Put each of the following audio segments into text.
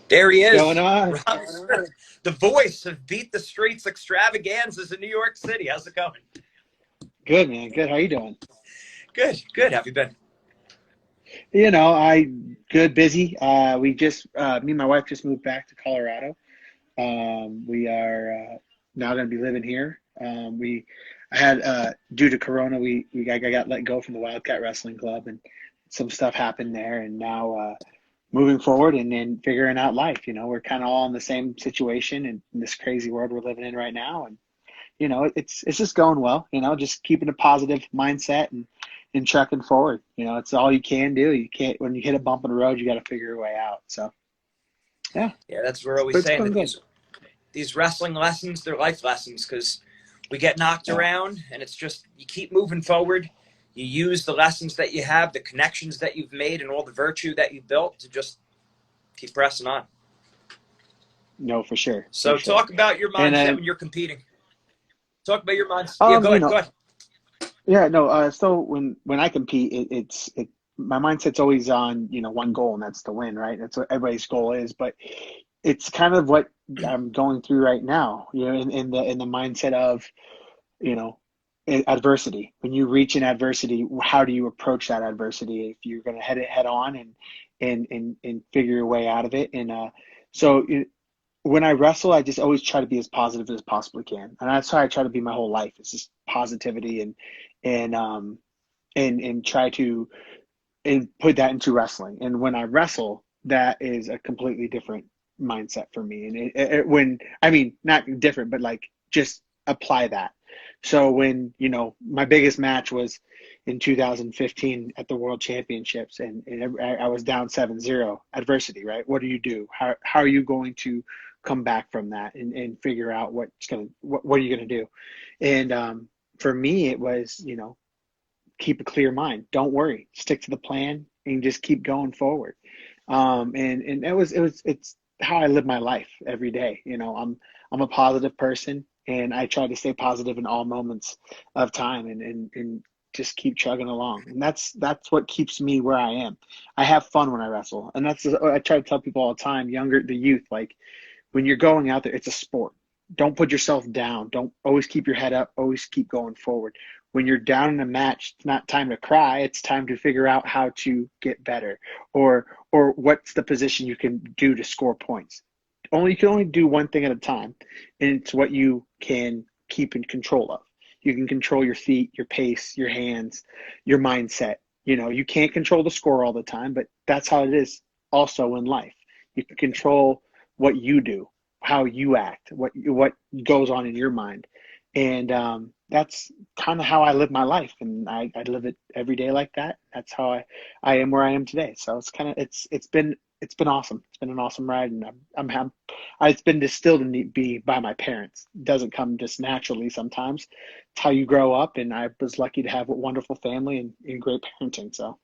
There he What's is, going on? Robby Smith, the voice of Beat the Streets extravaganzas in New York City. How's it going? Good, man. Good. How you doing? Good, good. How have you been? I good, busy. We just me and my wife just moved back to Colorado. We are now going to be living here. I had due to Corona, I got let go from the Wildcat Wrestling Club, and some stuff happened there, and now moving forward and then figuring out life. We're kind of all in the same situation in this crazy world we're living in right now, and it's just going well. Just keeping a positive mindset and trucking forward. It's all you can do. You can't when you hit a bump in the road, you got to figure your way out. So yeah, Yeah, that's we're but always it's saying going that good. these wrestling lessons, they're life lessons because we get knocked Yeah, around, and it's just you keep moving forward. You use the lessons that you have, the connections that you've made, and all the virtue that you built to just keep pressing on. no, for sure, for So, sure. talk about your And mindset then when you're competing. Talk about your mindset. Yeah, go ahead. Go ahead. yeah, no. So when I compete, my mindset's always on one goal, and that's to win, right? That's what everybody's goal is, but it's kind of what I'm going through right now. In the mindset of you know adversity. When you reach an adversity, how do you approach that adversity? If you're going to head it head on and figure your way out of it. And so when I wrestle, I just always try to be as positive as possibly can, and that's how I try to be my whole life. It's just positivity and and try to and put that into wrestling. And when I wrestle, that is a completely different mindset for me. And when I mean not different, but like just apply that. So when my biggest match was in 2015 at the World Championships, and I was down 7-0, adversity, right? What do you do? How are you going to come back from that and figure out what are you gonna do? And for me, it was keep a clear mind. Don't worry. Stick to the plan and just keep going forward. And it's how I live my life every day. I'm a positive person, and I try to stay positive in all moments of time, and just keep chugging along. And that's what keeps me where I am. I have fun when I wrestle, and I try to tell people all the time, the youth, like when you're going out there, it's a sport. Don't put yourself down. Don't always keep your head up. Always keep going forward. When you're down in a match, it's not time to cry. It's time to figure out how to get better, or what's the position you can do to score points. You can only do one thing at a time, and it's what you can keep in control of. You can control your feet, your pace, your hands, your mindset. You can't control the score all the time, but that's how it is also in life. You can control what you do, how you act, what goes on in your mind, and that's kind of how I live my life, and I live it every day like that. That's how I am where I am today. So it's been awesome. It's been an awesome ride, and it's been distilled in me by my parents. It doesn't come just naturally sometimes. It's how you grow up, and I was lucky to have a wonderful family and great parenting. So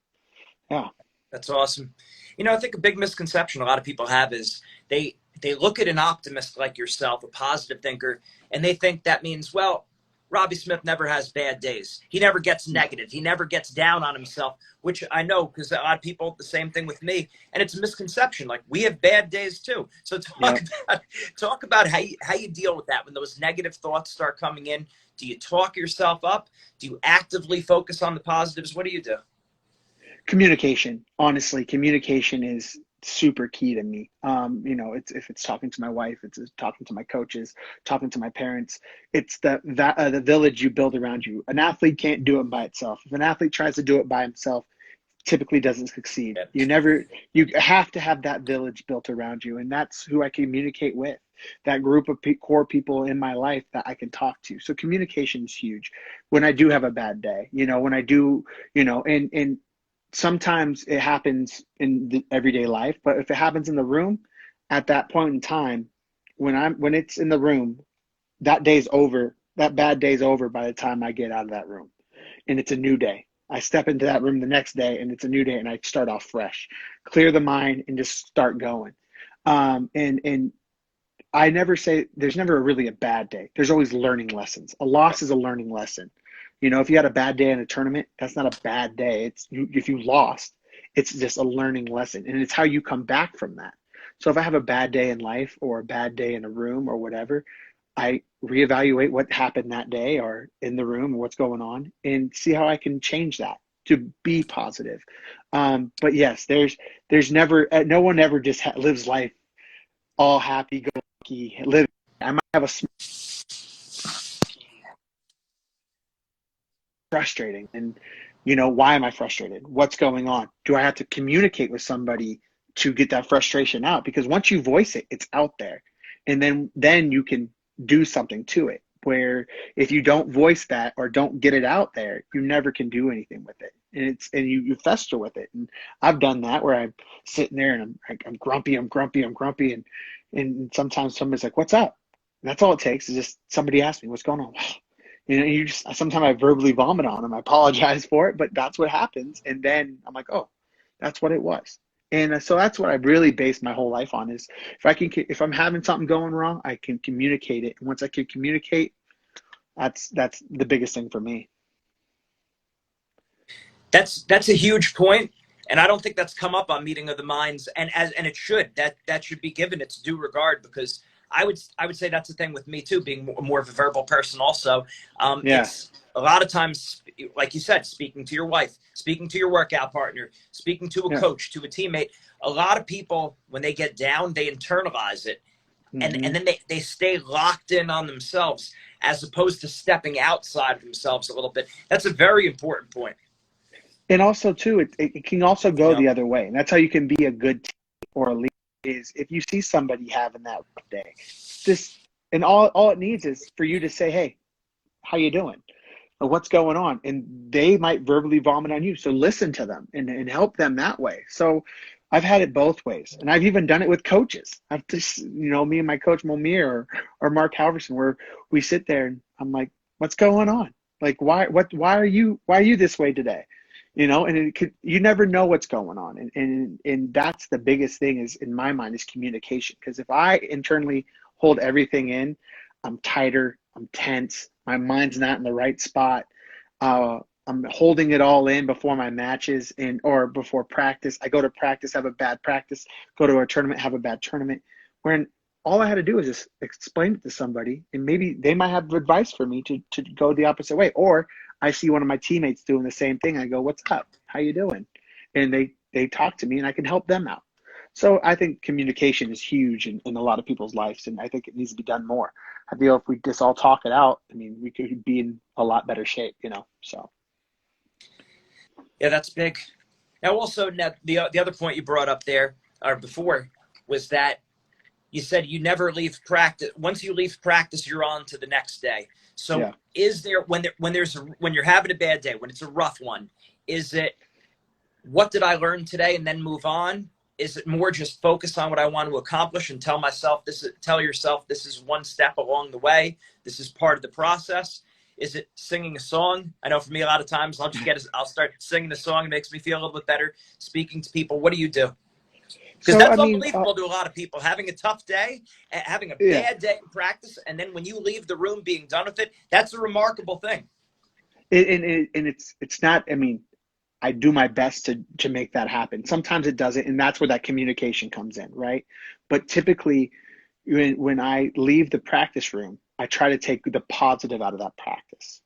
yeah, That's awesome. I think a big misconception a lot of people have is they look at an optimist like yourself, a positive thinker, and they think that means, well, Robby Smith never has bad days. He never gets negative. He never gets down on himself, which I know because a lot of people, the same thing with me. And it's a misconception. Like we have bad days too. So yeah. talk about how you deal with that when those negative thoughts start coming in. Do you talk yourself up? Do you actively focus on the positives? What do you do? Communication, honestly, communication is super key to me. It's if it's talking to my wife, it's talking to my coaches, talking to my parents. It's the village you build around you. An athlete can't do it by itself. If an athlete tries to do it by himself, typically doesn't succeed. Yeah. You have to have that village built around you, and that's who I communicate with. That group of core people in my life that I can talk to. So communication is huge. When I do have a bad day, when I do, and sometimes it happens in the everyday life, but if it happens in the room at that point in time, when it's in the room, that day's over. That bad day's over by the time I get out of that room, and it's a new day. I step into that room the next day, and it's a new day, and I start off fresh, clear the mind, and just start going. And I never say there's never really a bad day. There's always learning lessons. A loss is a learning lesson. If you had a bad day in a tournament, that's not a bad day. If you lost, it's just a learning lesson, and it's how you come back from that. So if I have a bad day in life or a bad day in a room or whatever, I reevaluate what happened that day or in the room or what's going on and see how I can change that to be positive. But yes, there's never no one ever just lives life all happy go lucky. Live. I might have a frustrating, and why am I frustrated? What's going on? Do I have to communicate with somebody to get that frustration out? Because once you voice it, it's out there, and then you can do something to it. Where if you don't voice that or don't get it out there, you never can do anything with it, and you fester with it. And I've done that where I'm sitting there and I'm grumpy, and sometimes somebody's like, "What's up?" And that's all it takes is just somebody asks me, "What's going on?" You just sometimes I verbally vomit on them. I apologize for it, but that's what happens. And then I'm like, oh, that's what it was. And so that's what I really based my whole life on is if I'm having something going wrong, I can communicate it. And once I can communicate, that's the biggest thing for me. That's a huge point, and I don't think that's come up on Meeting of the Minds, and it should. That should be given its due regard, because I would say that's the thing with me too, being more of a verbal person. Also, Yeah, it's a lot of times, like you said, speaking to your wife, speaking to your workout partner, speaking to a yeah. coach, to a teammate. A lot of people, when they get down, they internalize it, and Hmm. then they stay locked in on themselves as opposed to stepping outside of themselves a little bit. That's a very important point. And also too, it can also You go know, the other way. And that's how you can be a good team or a leader is if you see somebody having that rough day, just and all it needs is for you to say, hey, how you doing? Or what's going on? And they might verbally vomit on you. So listen to them and help them that way. So I've had it both ways. And I've even done it with coaches. I've just, me and my coach Momir or Mark Halverson, where we sit there and I'm like, what's going on? Like, why are you this way today? And you never know what's going on. And that's the biggest thing is in my mind is communication. Because if I internally hold everything in, I'm tighter, I'm tense, my mind's not in the right spot. I'm holding it all in before my matches or before practice. I go to practice, have a bad practice, go to a tournament, have a bad tournament. When all I had to do was just explain it to somebody, and maybe they might have advice for me to go the opposite way. Or I see one of my teammates doing the same thing. I go, "What's up? How you doing?" And they talk to me, and I can help them out. So I think communication is huge in a lot of people's lives, and I think it needs to be done more. I feel if we just all talk it out, I mean, we could be in a lot better shape. So yeah, that's big. Now, also, the other point you brought up there or before was that you said you never leave practice. Once you leave practice, you're on to the next day. So, yeah. is there when you're having a bad day, when it's a rough one, is it what did I learn today and then move on? Is it more just focus on what I want to accomplish and tell yourself this is one step along the way. This is part of the process. Is it singing a song? I know for me, a lot of times I'll start singing a song. It makes me feel a little bit better. Speaking to people. What do you do? Because So I that's mean, unbelievable to a lot of people. Having a tough day, having a yeah. bad day in practice, and then when you leave the room being done with it, that's a remarkable thing. And it's not. I mean, I do my best to make that happen. Sometimes it doesn't, and that's where that communication comes in, right? But typically, when I leave the practice room, I try to take the positive out of that practice.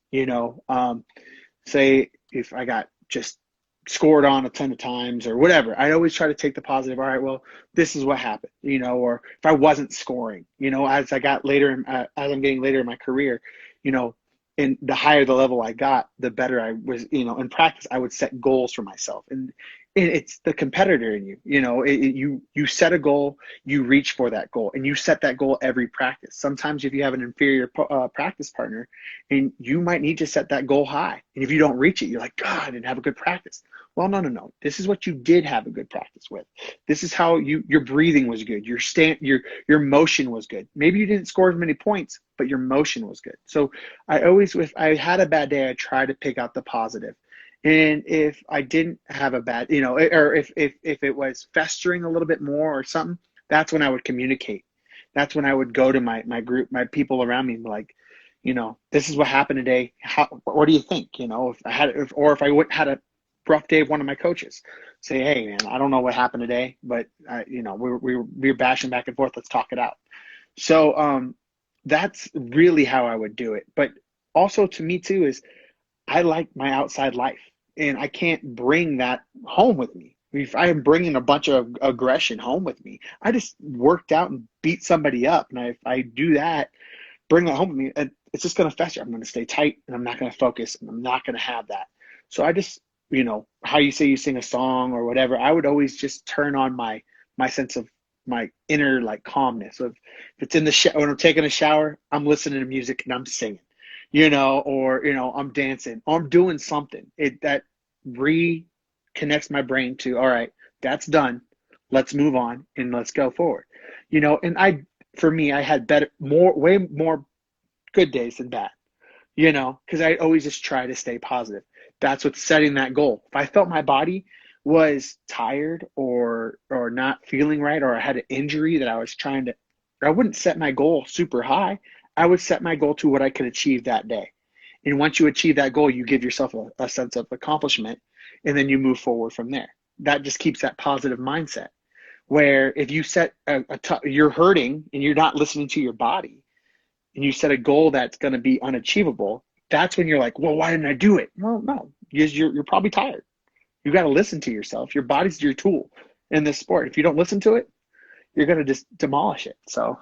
Say if I got just scored on a ton of times or whatever, I always try to take the positive. All right, well, this is what happened, or if I wasn't scoring, as I got later, as I'm getting later in my career, you know, and the higher the level I got, the better I was, in practice, I would set goals for myself. And it's the competitor in you, you set a goal, you reach for that goal, and you set that goal every practice. Sometimes if you have an inferior practice partner, and you might need to set that goal high. And if you don't reach it, you're like, God, I didn't have a good practice. Well, no. This is what you did have a good practice with. This is how your breathing was good. Your motion was good. Maybe you didn't score as many points, but your motion was good. So if I had a bad day, I try to pick out the positive. And if I didn't have a bad, or if it was festering a little bit more or something, that's when I would communicate. That's when I would go to my group, my people around me, and be like, this is what happened today. What do you think? If I had, or if I had a rough day of one of my coaches. Say, hey man, I don't know what happened today, but we were bashing back and forth. Let's talk it out. So that's really how I would do it. But also to me too is I like my outside life, and I can't bring that home with me. If I am bringing a bunch of aggression home with me, I just worked out and beat somebody up, and if I do that, bring that home with me, it's just going to fester. I'm going to stay tight, and I'm not going to focus, and I'm not going to have that. So I just, how you say you sing a song or whatever, I would always just turn on my sense of my inner like calmness. So if it's in the shower, when I'm taking a shower, I'm listening to music and I'm singing, or I'm dancing, or I'm doing something. That reconnects my brain to, all right, that's done. Let's move on and let's go forward. And for me, I had way more good days than bad, because I always just try to stay positive. That's what's setting that goal. If I felt my body was tired or not feeling right, or I had an injury that I was I wouldn't set my goal super high. I would set my goal to what I could achieve that day. And once you achieve that goal, you give yourself a sense of accomplishment, and then you move forward from there. That just keeps that positive mindset. Where if you set you're hurting and you're not listening to your body, and you set a goal that's going to be unachievable, that's when you're like, well, why didn't I do it? Well, no, you're probably tired. You got to listen to yourself. Your body's your tool in this sport. If you don't listen to it, you're going to just demolish it. So,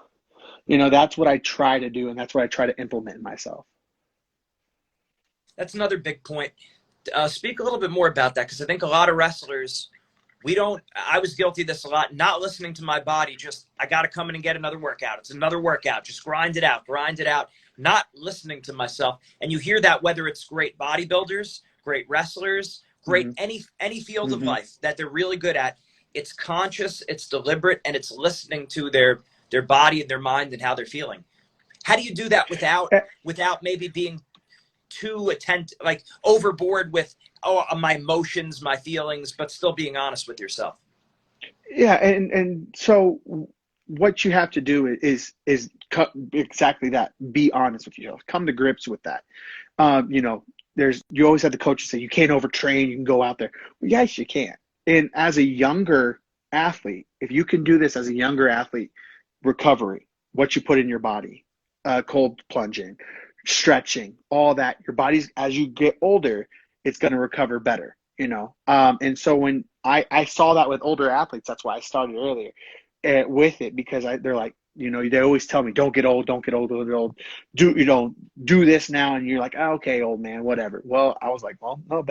that's what I try to do, and that's what I try to implement in myself. That's another big point. Speak a little bit more about that, because I think a lot of wrestlers, I was guilty of this a lot, not listening to my body. Just, I got to come in and get another workout. It's another workout. Just grind it out, not listening to myself. And you hear that whether it's great bodybuilders, great wrestlers, great any field of life that they're really good at. It's conscious, it's deliberate, and it's listening to their body and their mind and how they're feeling. How do you do that without maybe being too attentive, like overboard with my emotions, my feelings, but still being honest with yourself? Yeah, and so what you have to do is exactly that. Be honest with yourself. Come to grips with that. You always have the coaches say you can't overtrain. You can go out there. Well, yes, you can. And as a younger athlete, if you can do this as a younger athlete, recovery, what you put in your body, cold plunging, stretching, all that, your body's, as you get older, it's going to recover better, and so when I saw that with older athletes, that's why I started earlier with it, because they're like, they always tell me, don't get old, don't get old, don't get old, do this now, and you're like, oh, okay, old man, whatever. Well, I was like, well, no,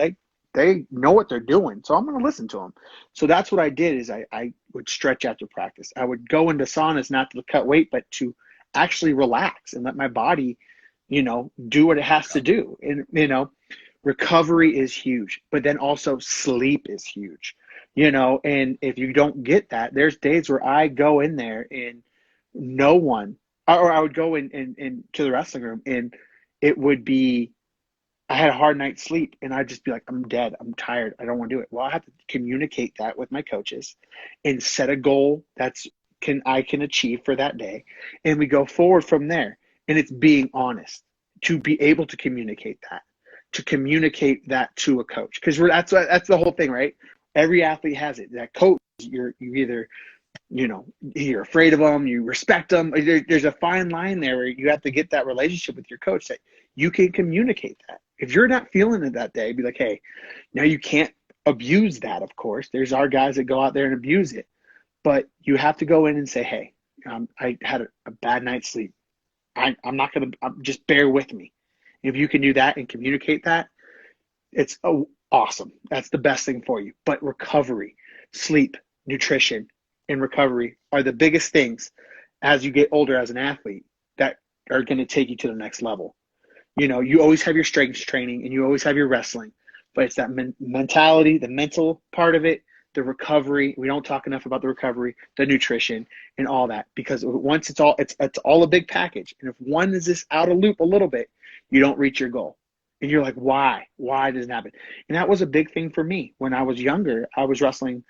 they know what they're doing, so I'm going to listen to them. So that's what I did, is I would stretch after practice. I would go into saunas, not to cut weight, but to actually relax and let my body, do what it has to do. And, recovery is huge, but then also sleep is huge, and if you don't get that, there's days where I go in there and no one, or I would go in to the wrestling room, and it would be, I had a hard night's sleep, and I'd just be like, I'm dead, I'm tired, I don't want to do it. Well, I have to communicate that with my coaches and set a goal I can achieve for that day, and we go forward from there. And it's being honest to be able to communicate that to a coach, because that's the whole thing, right? Every athlete has it. That coach, you either you're afraid of them, you respect them. There's a fine line there where you have to get that relationship with your coach that you can communicate that. If you're not feeling it that day, be like, hey, now you can't abuse that. Of course, there's our guys that go out there and abuse it, but you have to go in and say, hey, I had a bad night's sleep. I'm not going to, just bear with me. If you can do that and communicate that, it's awesome. That's the best thing for you. But recovery, sleep, nutrition, and recovery are the biggest things as you get older as an athlete that are going to take you to the next level. You always have your strength training and you always have your wrestling, but it's that mentality, the mental part of it, the recovery. We don't talk enough about the recovery, the nutrition, and all that, because once it's all a big package. And if one is just out of loop a little bit, you don't reach your goal. And you're like, why? Why does it happen? And that was a big thing for me. When I was younger, I was wrestling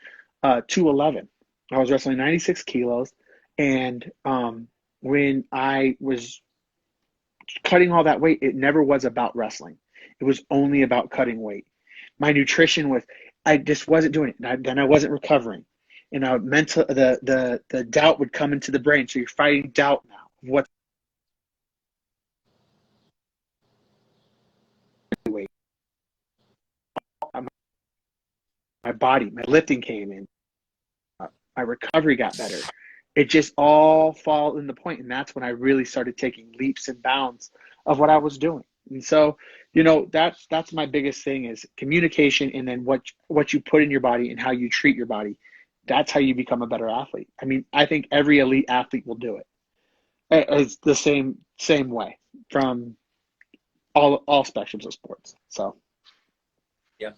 211. I was wrestling 96 kilos. And when I was cutting all that weight, it never was about wrestling. It was only about cutting weight. My nutrition was, I just wasn't doing it. Then I wasn't recovering. And the doubt would come into the brain. So you're fighting doubt now. What my body, my lifting came in, my recovery got better. It just all fall in the point, and that's when I really started taking leaps and bounds of what I was doing. And so, that's my biggest thing is communication, and then what you put in your body and how you treat your body. That's how you become a better athlete. I mean, I think every elite athlete will do it. It's the same way from all spectrums of sports. So Yeah.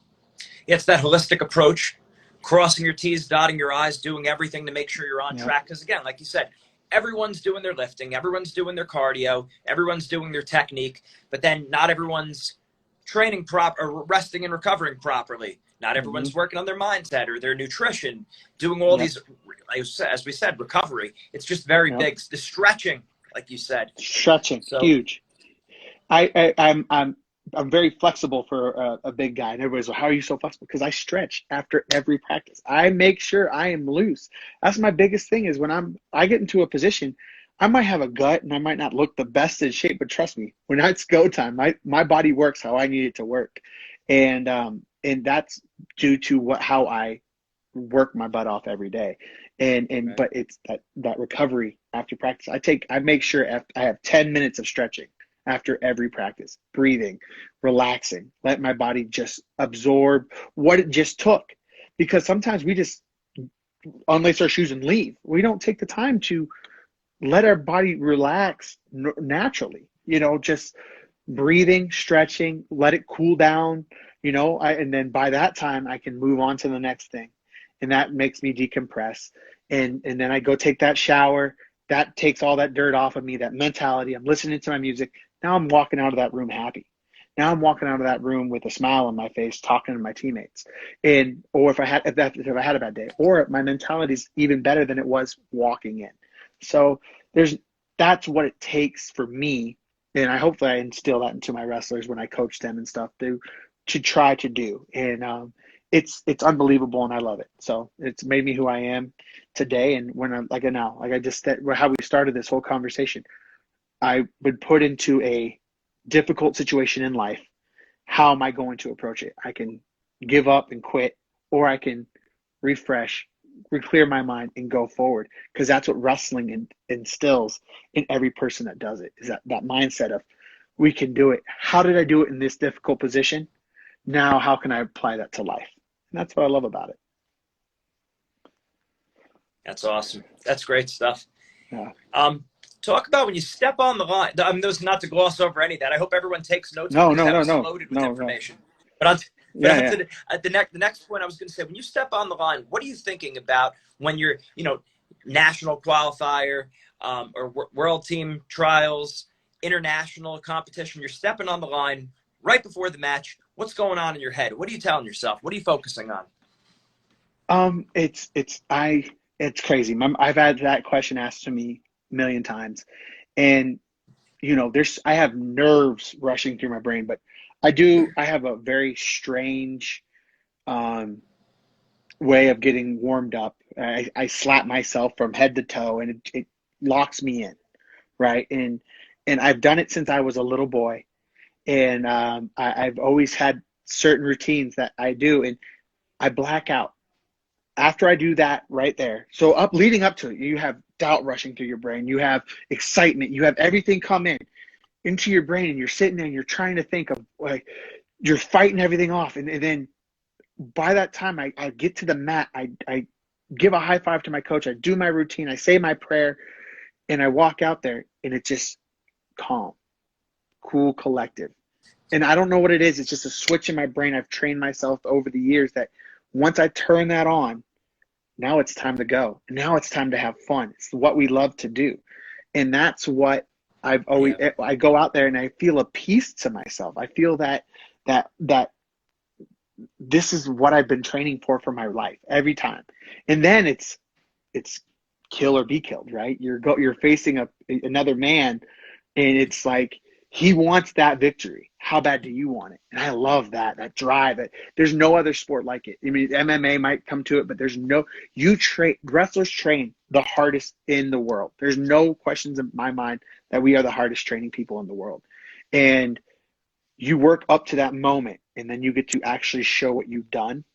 It's that holistic approach, crossing your T's, dotting your I's, doing everything to make sure you're on yeah, track. Because again, like you said, everyone's doing their lifting, everyone's doing their cardio, everyone's doing their technique, but then not everyone's training or resting and recovering properly. Not mm-hmm. everyone's working on their mindset or their nutrition, doing all Yep. these, as we said, recovery. It's just very Yep. big. The stretching, like you said. Stretching, So huge. I'm very flexible for a big guy, and everybody's like, "How are you so flexible?" Because I stretch after every practice. I make sure I am loose. That's my biggest thing. Is when I get into a position, I might have a gut and I might not look the best in shape, but trust me, when it's go time, my body works how I need it to work, and that's due to how I work my butt off every day, and right. but it's that recovery after practice. I make sure I have 10 minutes of stretching after every practice, breathing, relaxing, let my body just absorb what it just took. Because sometimes we just unlace our shoes and leave. We don't take the time to let our body relax naturally, just breathing, stretching, let it cool down, and then by that time I can move on to the next thing. And that makes me decompress. And then I go take that shower. That takes all that dirt off of me, that mentality. I'm listening to my music. Now I'm walking out of that room happy. Now I'm walking out of that room with a smile on my face, talking to my teammates. Or if I had a bad day, or my mentality's even better than it was walking in. So that's what it takes for me. And hopefully I instill that into my wrestlers when I coach them and stuff to try to do. And it's unbelievable, and I love it. So it's made me who I am today. And when I'm how we started this whole conversation, I would put into a difficult situation in life. How am I going to approach it? I can give up and quit, or I can refresh, clear my mind, and go forward. Because that's what wrestling instills in every person that does it, is that mindset of, we can do it. How did I do it in this difficult position? Now, how can I apply that to life? And that's what I love about it. That's awesome. That's great stuff. Yeah. Talk about when you step on the line. Those, not to gloss over any of that. I hope everyone takes notes, No, because that was no, loaded with no, information. But Yeah. the next point I was going to say, when you step on the line, what are you thinking about when you're, national qualifier, or world team trials, international competition? You're stepping on the line right before the match. What's going on in your head? What are you telling yourself? What are you focusing on? It's crazy. I've had that question asked to me a million times, and I have nerves rushing through my brain, but I have a very strange way of getting warmed up. I slap myself from head to toe, and it locks me in, right? And I've done it since I was a little boy, and I've always had certain routines that I do, and I black out after I do that right there. So leading up to it, you have doubt rushing through your brain, you have excitement, you have everything come into your brain, and you're sitting there and you're trying to think of, like, you're fighting everything off, and then by that time I get to the mat, I give a high five to my coach, I do my routine, I say my prayer, and I walk out there, and it's just calm, cool, collective. And I don't know what it is. It's just a switch in my brain. I've trained myself over the years that once I turn that on, now it's time to go. Now it's time to have fun. It's what we love to do. And that's what I go out there and I feel a peace to myself. I feel that this is what I've been training for my life every time. And then it's kill or be killed, right? You're facing another man, and it's like, He wants that victory. How bad do you want it? And I love that drive. There's no other sport like it. I mean, MMA might come to it, but wrestlers train the hardest in the world. There's no questions in my mind that we are the hardest training people in the world. And you work up to that moment, and then you get to actually show what you've done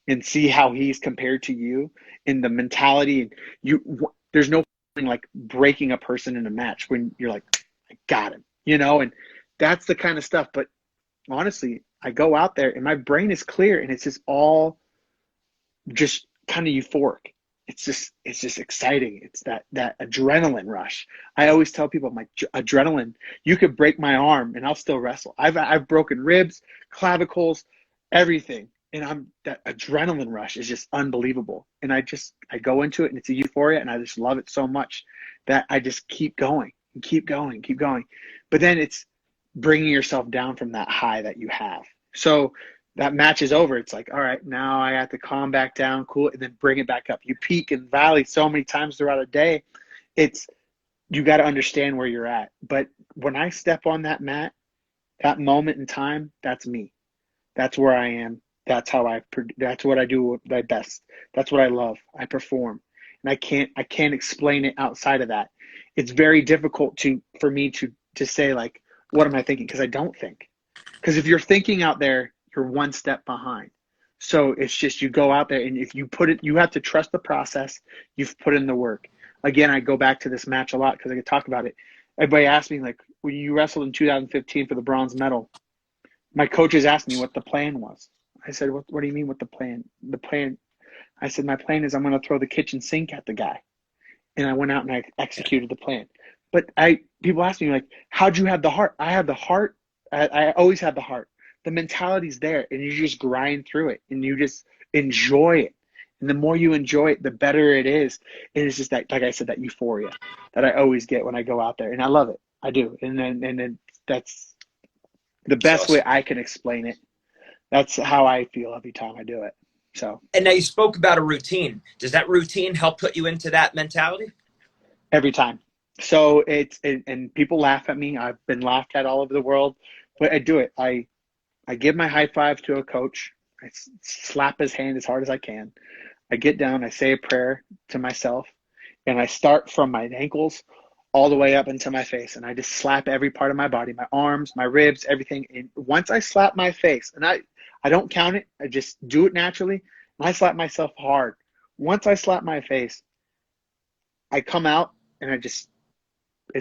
and see how he's compared to you in the mentality. And there's no like breaking a person in a match when you're like, I got him, and that's the kind of stuff. But honestly, I go out there and my brain is clear, and it's just all just kind of euphoric. It's just exciting. It's that adrenaline rush. I always tell people, my adrenaline, you could break my arm and I'll still wrestle. I've broken ribs, clavicles, everything. And that adrenaline rush is just unbelievable. And I go into it, and it's a euphoria, and I just love it so much that I just keep going and keep going and keep going. But then it's bringing yourself down from that high that you have. So that match is over. It's like, all right, now I have to calm back down, cool, and then bring it back up. You peak and valley so many times throughout a day. You got to understand where you're at. But when I step on that mat, that moment in time, that's me. That's where I am. That's what I do my best. That's what I love. I perform. And I can't explain it outside of that. It's very difficult for me to say, like, what am I thinking? Because I don't think. Because if you're thinking out there, you're one step behind. So it's just, you go out there, and if you you have to trust the process. You've put in the work. Again, I go back to this match a lot because I could talk about it. Everybody asked me, like, when you wrestled in 2015 for the bronze medal, my coaches asked me what the plan was. I said, what do you mean what the plan? The plan, I said, my plan is I'm going to throw the kitchen sink at the guy. And I went out and I executed the plan. But people ask me, like, how'd you have the heart? I have the heart. I always have the heart. The mentality's there, and you just grind through it, and you just enjoy it. And the more you enjoy it, the better it is. And it's just that, like I said, that euphoria that I always get when I go out there, and I love it. I do. And then that's the best way I can explain it. That's how I feel every time I do it. So. And now you spoke about a routine. Does that routine help put you into that mentality? Every time. So and people laugh at me. I've been laughed at all over the world, but I do it. I give my high five to a coach. I slap his hand as hard as I can. I get down, I say a prayer to myself, and I start from my ankles all the way up into my face, and I just slap every part of my body, my arms, my ribs, everything. And once I slap my face, and I don't count it, I just do it naturally, and I slap myself hard. Once I slap my face, I come out, and it's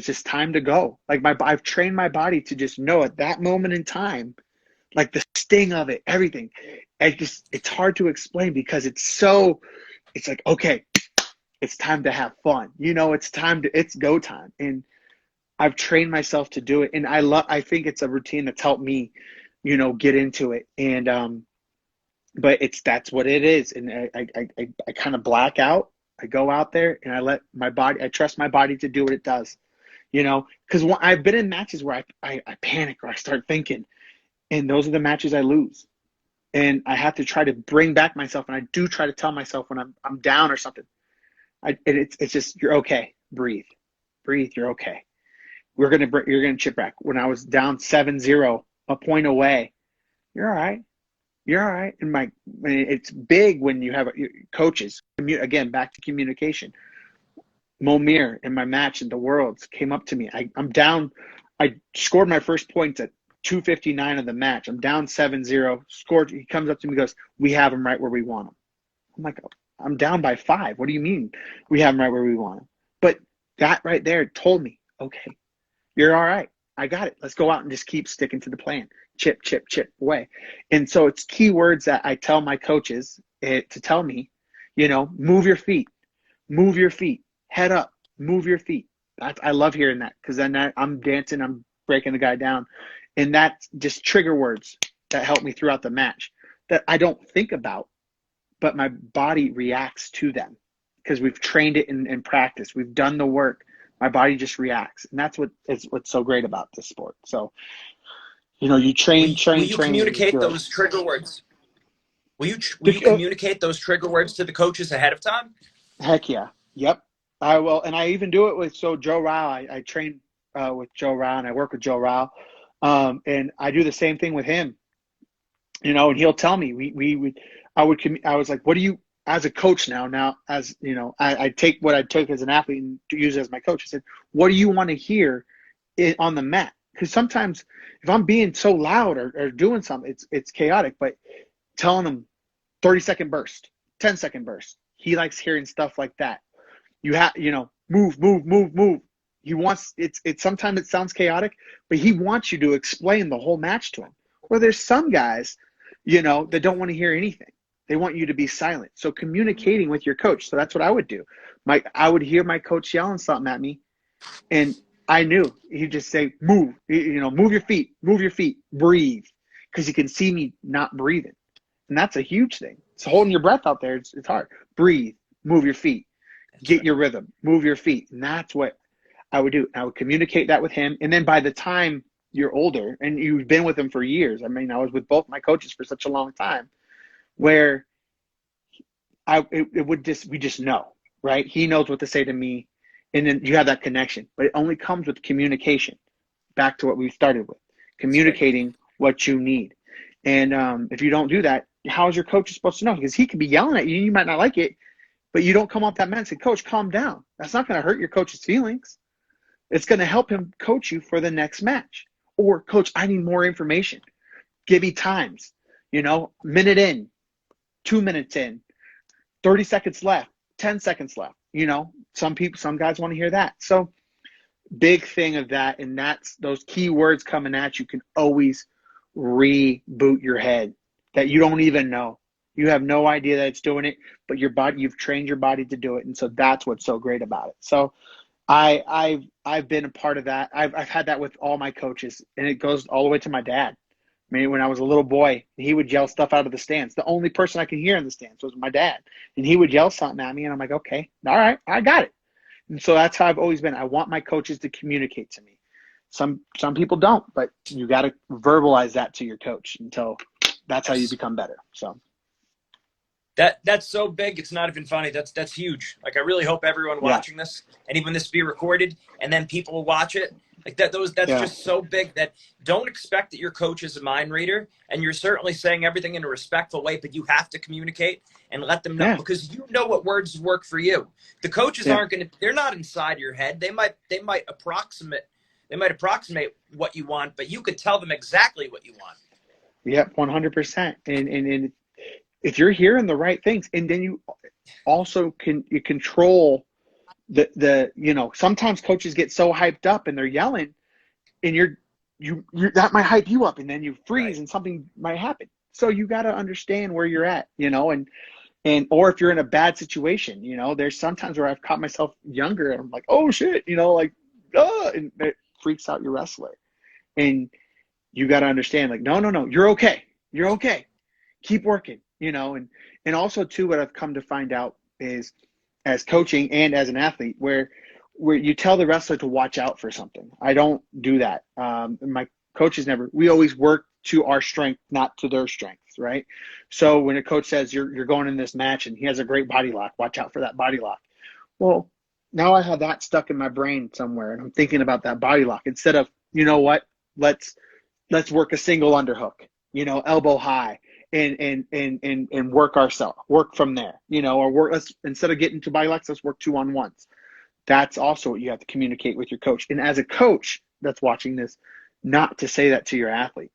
just time to go. Like, I've trained my body to just know at that moment in time, like the sting of it, everything. It's hard to explain because it's like, okay, it's time to have fun. It's go time. And I've trained myself to do it. And I think it's a routine that's helped me, get into it. And, but that's what it is. And I kind of black out. I go out there and I trust my body to do what it does, because I've been in matches where I panic or I start thinking, and those are the matches I lose. And I have to try to bring back myself. And I do try to tell myself when I'm down or something, it's just, you're okay. Breathe, you're okay. You're going to chip back. When I was down 7-0, a point away, you're all right. And it's big when you have coaches. Again, back to communication. Momir in my match in the Worlds came up to me. I'm down. I scored my first points at 2:59 of the match. I'm down 7-0. Scored. He comes up to me and goes, "We have him right where we want him." I'm like, I'm down by 5. What do you mean we have him right where we want him? But that right there told me, okay, you're all right. I got it. Let's go out and just keep sticking to the plan. Chip, chip, chip away. And so it's key words that I tell my coaches to tell me, move your feet, head up, move your feet. I love hearing that, because then I'm dancing, I'm breaking the guy down. And that's just trigger words that help me throughout the match that I don't think about, but my body reacts to them because we've trained it in practice. We've done the work. My body just reacts. And that's what's so great about this sport. So, you train. Will you communicate those trigger words? Will you communicate those trigger words to the coaches ahead of time? Heck yeah. Yep. I will. And I even do it with, Joe Rao, I train with Joe Rao, and I work with Joe Rao, and I do the same thing with him. And he'll tell me I was like, what do you, as a coach now as I take what I took as an athlete and use it as my coach. I said, what do you want to hear on the mat? Because sometimes if I'm being so loud or doing something, it's chaotic. But telling him 30-second burst, 10-second burst, he likes hearing stuff like that. You have, move, move, move, move. He wants it's sometimes it sounds chaotic, but he wants you to explain the whole match to him. Where there's some guys, that don't want to hear anything. They want you to be silent. So communicating with your coach. So that's what I would do. I would hear my coach yelling something at me, and I knew he'd just say, move, move your feet, breathe. Because you can see me not breathing. And that's a huge thing. So holding your breath out there, it's hard. Breathe, move your feet, get your rhythm, move your feet. And that's what I would do. I would communicate that with him. And then by the time you're older and you've been with him for years, I mean, I was with both my coaches for such a long time, where we just know, right? He knows what to say to me. And then you have that connection, but it only comes with communication. Back to what we started with, communicating what you need. And if you don't do that, how is your coach supposed to know? Because he could be yelling at you, you might not like it, but you don't come off that mat and say, Coach, calm down. That's not going to hurt your coach's feelings. It's going to help him coach you for the next match. Or, Coach, I need more information. Give me times, minute in, 2 minutes in, 30 seconds left, 10 seconds left. Some guys want to hear that. So big thing of that, and that's those key words coming at you can always reboot your head that you don't even know. You have no idea that it's doing it, but you've trained your body to do it. And so that's what's so great about it. So I've been a part of that. I've had that with all my coaches, and it goes all the way to my dad. I mean, when I was a little boy, he would yell stuff out of the stands. The only person I could hear in the stands was my dad. And he would yell something at me, and I'm like, okay, all right, I got it. And so that's how I've always been. I want my coaches to communicate to me. Some people don't, but you got to verbalize that to your coach until that's how you become better. So that's so big, it's not even funny. That's huge. Like, I really hope everyone watching this, and even this be recorded, and then people will watch it. Like that's just so big that don't expect that your coach is a mind reader, and you're certainly saying everything in a respectful way, but you have to communicate and let them know because you know what words work for you. The coaches aren't going to, they're not inside your head. They might approximate what you want, but you could tell them exactly what you want. Yep, 100%. And if you're hearing the right things, and then you also you control sometimes coaches get so hyped up and they're yelling, and you that might hype you up, and then you freeze and something might happen. So you got to understand where you're at, and or if you're in a bad situation, there's sometimes where I've caught myself younger and I'm like, oh shit, and it freaks out your wrestler. And you got to understand, like, no, you're okay. Keep working, and also too, what I've come to find out is, as coaching and as an athlete, where you tell the wrestler to watch out for something. I don't do that. My coaches we always work to our strength, not to their strengths, right? So when a coach says you're going in this match and he has a great body lock, watch out for that body lock. Well, now I have that stuck in my brain somewhere, and I'm thinking about that body lock instead of, what, let's work a single underhook, elbow high. And work from there, or let's, instead of getting to body locks, let's work 2-on-1s. That's also what you have to communicate with your coach. And as a coach that's watching this, not to say that to your athlete.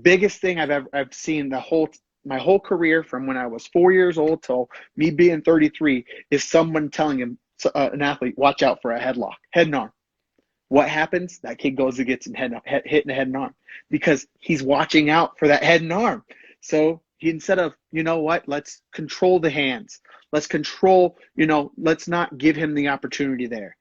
Biggest thing I've seen my whole career, from when I was 4 years old till me being 33, is someone telling him, an athlete, watch out for a headlock, head and arm. What happens? That kid goes and gets hit in the head and arm because he's watching out for that head and arm. So instead of, let's control the hands. Let's control, let's not give him the opportunity there,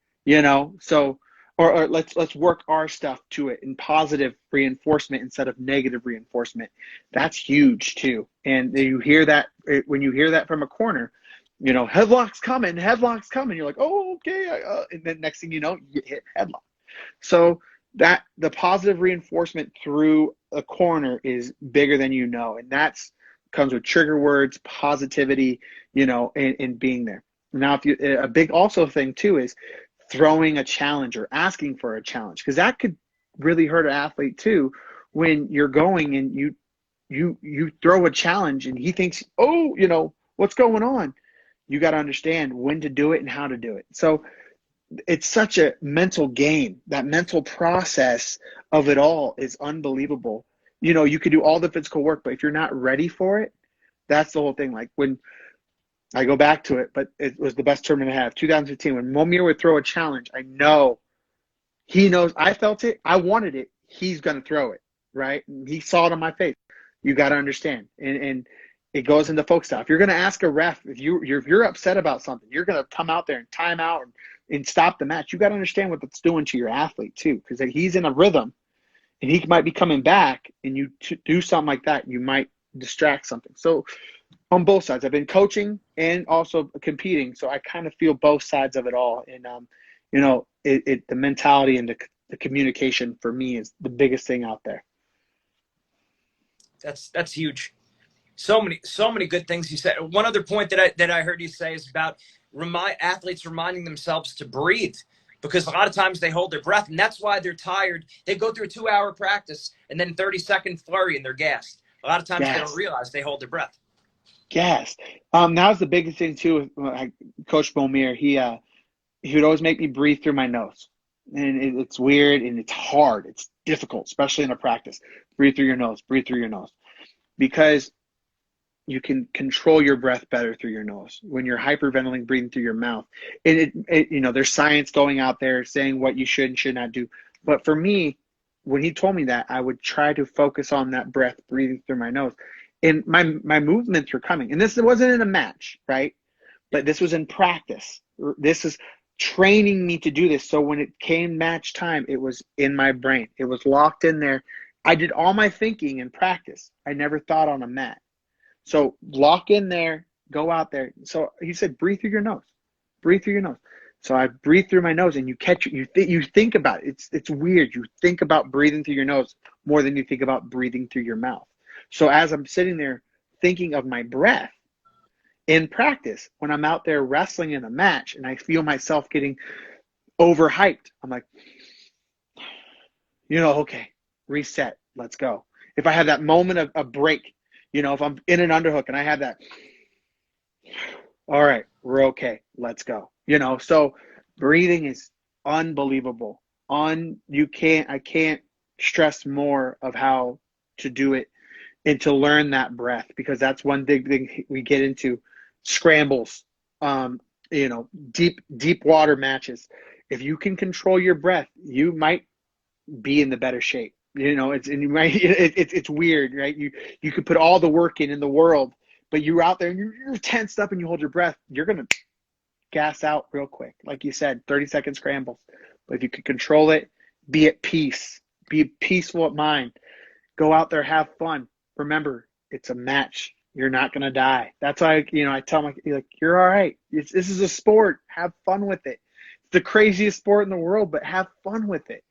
So, or let's work our stuff to it in positive reinforcement instead of negative reinforcement. That's huge too. And you hear that when you hear that from a corner, headlock's coming. You're like, oh, okay. And then next thing you know, you get hit headlock. So that the positive reinforcement through a corner is bigger than and that's comes with trigger words, positivity, and being there. Now, a big also thing too is throwing a challenge or asking for a challenge, because that could really hurt an athlete too. When you're going and you throw a challenge and he thinks, oh, what's going on? You got to understand when to do it and how to do it. So it's such a mental game. That mental process of it all is unbelievable. You could do all the physical work, but if you're not ready for it, that's the whole thing. Like when I go back to it, but it was the best tournament I have, 2015, when Momir would throw a challenge, I know he knows I felt it. I wanted it. He's going to throw it, right? And he saw it on my face. You got to understand. And it goes into folk style. If you're going to ask a ref, if you're upset about something, you're going to come out there and time out and stop the match. You got to understand what that's doing to your athlete too, because he's in a rhythm and he might be coming back, and you do something like that, you might distract something. So on both sides, I've been coaching and also competing, so I kind of feel both sides of it all. And the mentality and the communication for me is the biggest thing out there. That's huge. So many good things you said. One other point that I heard you say is about athletes reminding themselves to breathe, because a lot of times they hold their breath, and that's why they're tired. They go through a 2-hour practice and then 30-second flurry and they're gassed. A lot of times they don't realize they hold their breath. Yes. That was the biggest thing too. Coach Momir, he would always make me breathe through my nose, and it's weird and it's hard. It's difficult, especially in a practice. Breathe through your nose. Breathe through your nose, because you can control your breath better through your nose. When you're hyperventilating, breathing through your mouth, there's science going out there saying what you should and should not do. But for me, when he told me that, I would try to focus on that breath, breathing through my nose. And my movements were coming. And this wasn't in a match, right? But this was in practice. This is training me to do this. So when it came match time, it was in my brain. It was locked in there. I did all my thinking in practice. I never thought on a mat. So lock in there, go out there. So he said, breathe through your nose. Breathe through your nose. So I breathe through my nose, and you catch it. You think about it. It's weird. You think about breathing through your nose more than you think about breathing through your mouth. So as I'm sitting there thinking of my breath in practice, when I'm out there wrestling in a match and I feel myself getting overhyped, I'm like, okay, reset, let's go. If I have that moment of a break, if I'm in an underhook and I have that, all right, we're okay, let's go. So breathing is unbelievable. I can't stress more of how to do it and to learn that breath, because that's one big thing we get into. Scrambles, deep water matches. If you can control your breath, you might be in the better shape. It's weird, right? You could put all the work in the world, but you're out there and you're tensed up and you hold your breath, you're gonna gas out real quick. Like you said, 30-second scrambles. But if you can control it, be at peace, be peaceful at mind, go out there, have fun. Remember, it's a match. You're not gonna die. That's why I tell my you're all right. This is a sport. Have fun with it. It's the craziest sport in the world, but have fun with it.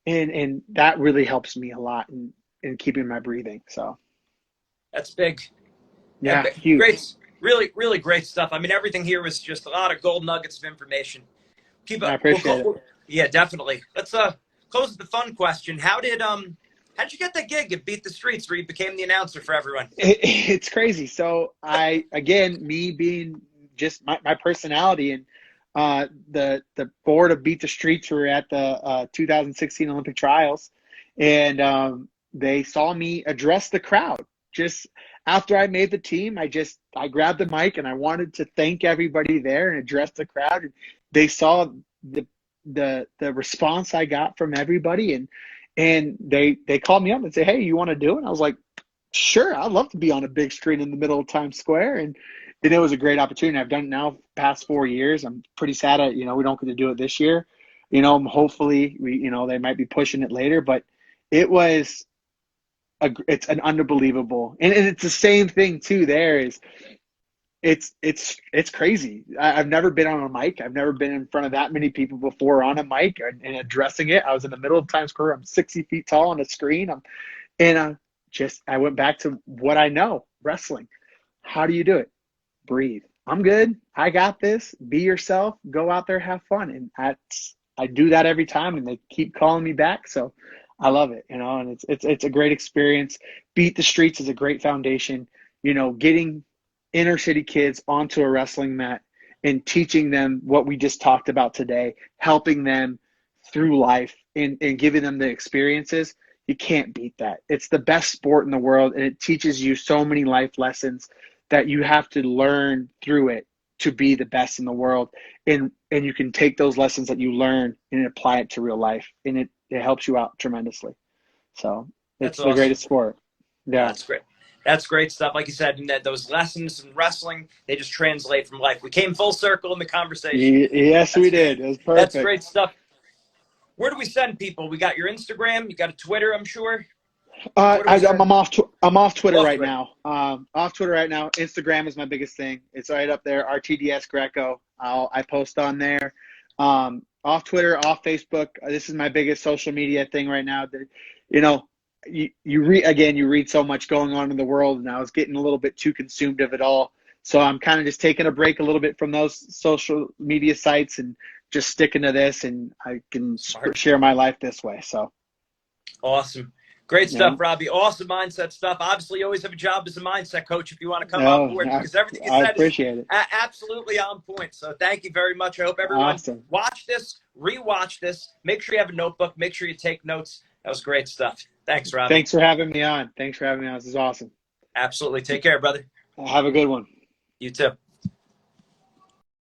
And that really helps me a lot in keeping my breathing. So that's big. Yeah, huge. Great, really, really great stuff. I mean, everything here was just a lot of gold nuggets of information. Keep up. I appreciate it. Yeah, definitely. Let's close with the fun question. How did you get that gig at Beat the Streets where you became the announcer for everyone? It's crazy. So me being just my personality, and the board of Beat the Streets were at the 2016 Olympic trials, and they saw me address the crowd. Just after I made the team, I grabbed the mic and I wanted to thank everybody there and address the crowd. And they saw the response I got from everybody, and they called me up and said, "Hey, you want to do it?" And I was like, "Sure, I'd love to be on a big screen in the middle of Times Square." And it was a great opportunity. I've done it now past 4 years. I'm pretty sad we don't get to do it this year. Hopefully they might be pushing it later, but it's an unbelievable, and it's the same thing too. It's crazy. I've never been on a mic. I've never been in front of that many people before on a mic and addressing it. I was in the middle of Times Square. I'm 60 feet tall on a screen. I went back to what I know, wrestling. How do you do it? Breathe. I'm good. I got this. Be yourself. Go out there, have fun. And I do that every time, and they keep calling me back. So I love it, and it's a great experience. Beat the Streets is a great foundation. Getting inner city kids onto a wrestling mat and teaching them what we just talked about today, helping them through life and giving them the experiences. You can't beat that. It's the best sport in the world, and it teaches you so many life lessons that you have to learn through it to be the best in the world. And you can take those lessons that you learn and apply it to real life, and it helps you out tremendously. So That's it's the awesome. greatest sport. Yeah. That's great. That's great stuff. Like you said, and that those lessons in wrestling, they just translate from life. We came full circle in the conversation. Yes, That's we did. It was that's perfect. great stuff. Where do we send people? We got your Instagram, you got a Twitter, I'm sure. Where do we send? I'm off Twitter Off right Twitter. now. Off Twitter right now. Instagram is my biggest thing. It's right up there. RTDS Greco. I post on there. Off Twitter, off Facebook. This is my biggest social media thing right now. That you read so much going on in the world, and I was getting a little bit too consumed of it all. So I'm kind of just taking a break a little bit from those social media sites and just sticking to this, and I can Smart. share my life this way. So Awesome. Great stuff, yeah. Robby. Awesome mindset stuff. Obviously, you always have a job as a mindset coach if you want to come on No, board, because everything you I said is appreciate it. absolutely on point. So thank you very much. I hope everyone Awesome. watch this, rewatch this. Make sure you have a notebook. Make sure you take notes. That was great stuff. Thanks, Robby. Thanks for having me on. This is awesome. Absolutely. Take care, brother. Have a good one. You too.